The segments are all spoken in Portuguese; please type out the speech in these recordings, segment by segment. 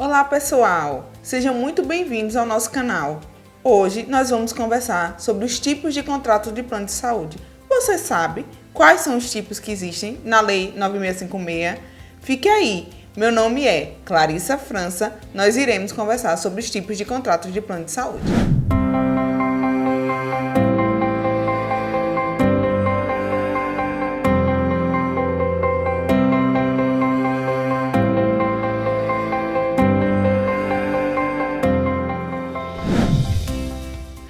Olá pessoal, sejam muito bem-vindos ao nosso canal. Hoje nós vamos conversar sobre os tipos de contratos de plano de saúde. Você sabe quais são os tipos que existem na Lei 9656? Fique aí, meu nome é Clarissa França, nós iremos conversar sobre os tipos de contratos de plano de saúde.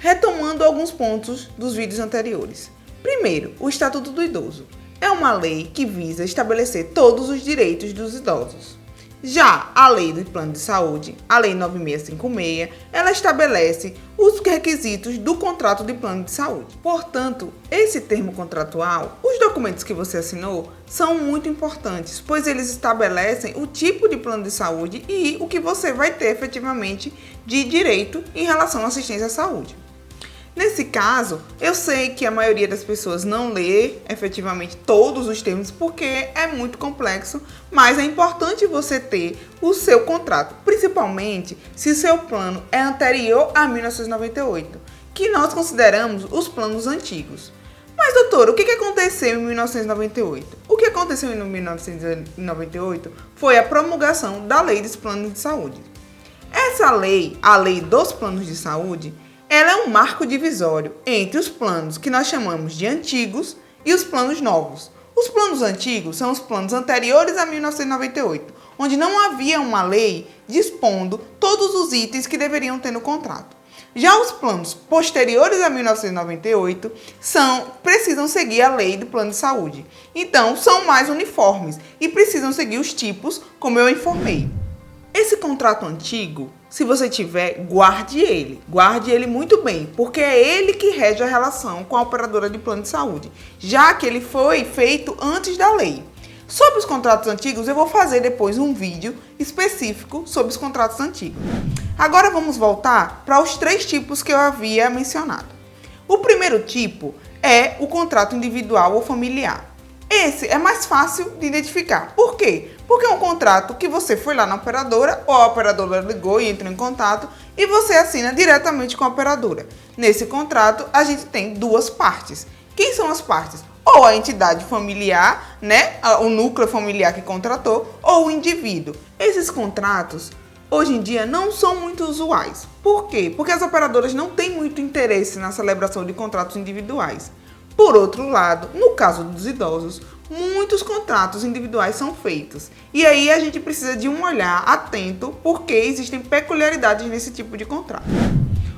Retomando alguns pontos dos vídeos anteriores. Primeiro, o Estatuto do Idoso. É uma lei que visa estabelecer todos os direitos dos idosos. Já a Lei do Plano de Saúde, a Lei 9656, ela estabelece os requisitos do contrato de plano de saúde. Portanto, esse termo contratual, os documentos que você assinou, são muito importantes, pois eles estabelecem o tipo de plano de saúde e o que você vai ter efetivamente de direito em relação à assistência à saúde. Nesse caso, eu sei que a maioria das pessoas não lê efetivamente todos os termos porque é muito complexo, mas é importante você ter o seu contrato, principalmente se o seu plano é anterior a 1998, que nós consideramos os planos antigos. Mas, doutora, o que aconteceu em 1998? O que aconteceu em 1998 foi a promulgação da Lei dos Planos de Saúde. Essa lei, a Lei dos Planos de Saúde, ela é um marco divisório entre os planos que nós chamamos de antigos e os planos novos. Os planos antigos são os planos anteriores a 1998, onde não havia uma lei dispondo todos os itens que deveriam ter no contrato. Já os planos posteriores a 1998 precisam seguir a lei do plano de saúde. Então, são mais uniformes e precisam seguir os tipos, como eu informei. Esse contrato antigo, se você tiver, guarde ele muito bem, porque é ele que rege a relação com a operadora de plano de saúde, já que ele foi feito antes da lei. Sobre os contratos antigos, eu vou fazer depois um vídeo específico sobre os contratos antigos. Agora vamos voltar para os 3 tipos que eu havia mencionado. O primeiro tipo é o contrato individual ou familiar. Esse é mais fácil de identificar. Por quê? Porque é um contrato que você foi lá na operadora, ou a operadora ligou e entrou em contato, e você assina diretamente com a operadora. Nesse contrato, a gente tem 2 partes. Quem são as partes? Ou a entidade familiar, o núcleo familiar que contratou, ou o indivíduo. Esses contratos, hoje em dia, não são muito usuais. Por quê? Porque as operadoras não têm muito interesse na celebração de contratos individuais. Por outro lado, no caso dos idosos, muitos contratos individuais são feitos. E aí a gente precisa de um olhar atento, porque existem peculiaridades nesse tipo de contrato.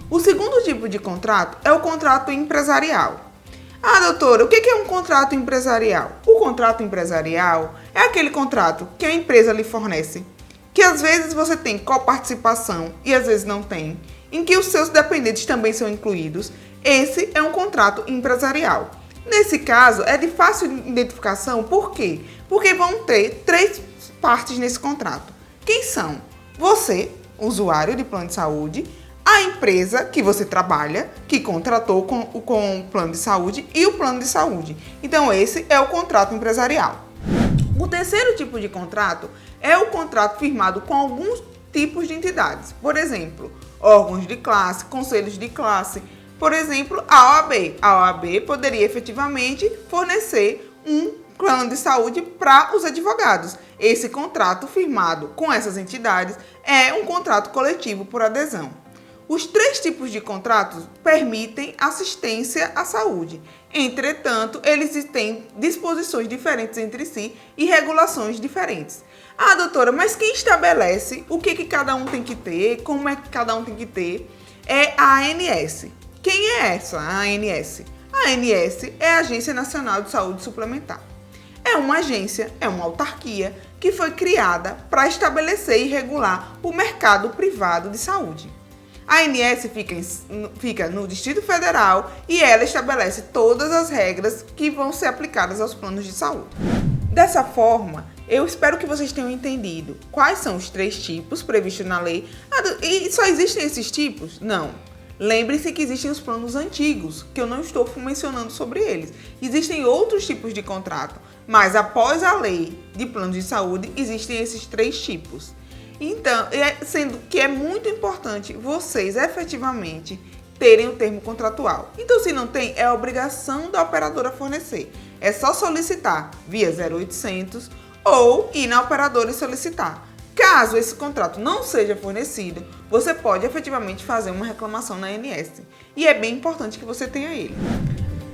O segundo tipo de contrato é o contrato empresarial. Ah, doutora, o que é um contrato empresarial? O contrato empresarial é aquele contrato que a empresa lhe fornece, que às vezes você tem coparticipação e às vezes não tem, em que os seus dependentes também são incluídos. Esse é um contrato empresarial. Nesse caso, é de fácil identificação, por quê? Porque vão ter 3 partes nesse contrato. Quem são? Você, usuário de plano de saúde, a empresa que você trabalha, que contratou com o plano de saúde e o plano de saúde. Então, esse é o contrato empresarial. O terceiro tipo de contrato é o contrato firmado com alguns tipos de entidades. Por exemplo, órgãos de classe, conselhos de classe. Por exemplo, a OAB. A OAB poderia efetivamente fornecer um plano de saúde para os advogados. Esse contrato firmado com essas entidades é um contrato coletivo por adesão. Os 3 tipos de contratos permitem assistência à saúde. Entretanto, eles têm disposições diferentes entre si e regulações diferentes. Ah, doutora, mas quem estabelece o que cada um tem que ter, como é que cada um tem que ter, é a ANS. Quem é essa, a ANS? A ANS é a Agência Nacional de Saúde Suplementar. É uma agência, é uma autarquia que foi criada para estabelecer e regular o mercado privado de saúde. A ANS fica no Distrito Federal e ela estabelece todas as regras que vão ser aplicadas aos planos de saúde. Dessa forma, eu espero que vocês tenham entendido quais são os 3 tipos previstos na lei. E só existem esses tipos? Não. Lembre-se que existem os planos antigos, que eu não estou mencionando sobre eles. Existem outros tipos de contrato, mas após a lei de planos de saúde, existem esses 3 tipos. Então, sendo que é muito importante vocês efetivamente terem o termo contratual. Então, se não tem, é obrigação da operadora fornecer. É só solicitar via 0800 ou ir na operadora e solicitar. Caso esse contrato não seja fornecido, você pode efetivamente fazer uma reclamação na ANS. E é bem importante que você tenha ele.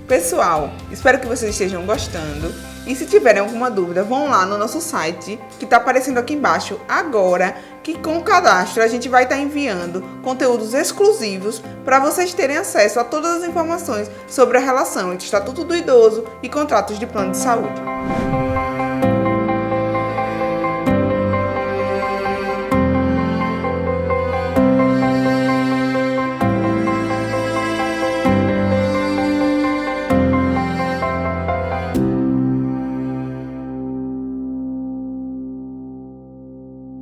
Pessoal, espero que vocês estejam gostando. E se tiverem alguma dúvida, vão lá no nosso site, que está aparecendo aqui embaixo agora, que com o cadastro a gente vai estar enviando conteúdos exclusivos para vocês terem acesso a todas as informações sobre a relação entre Estatuto do Idoso e contratos de plano de saúde.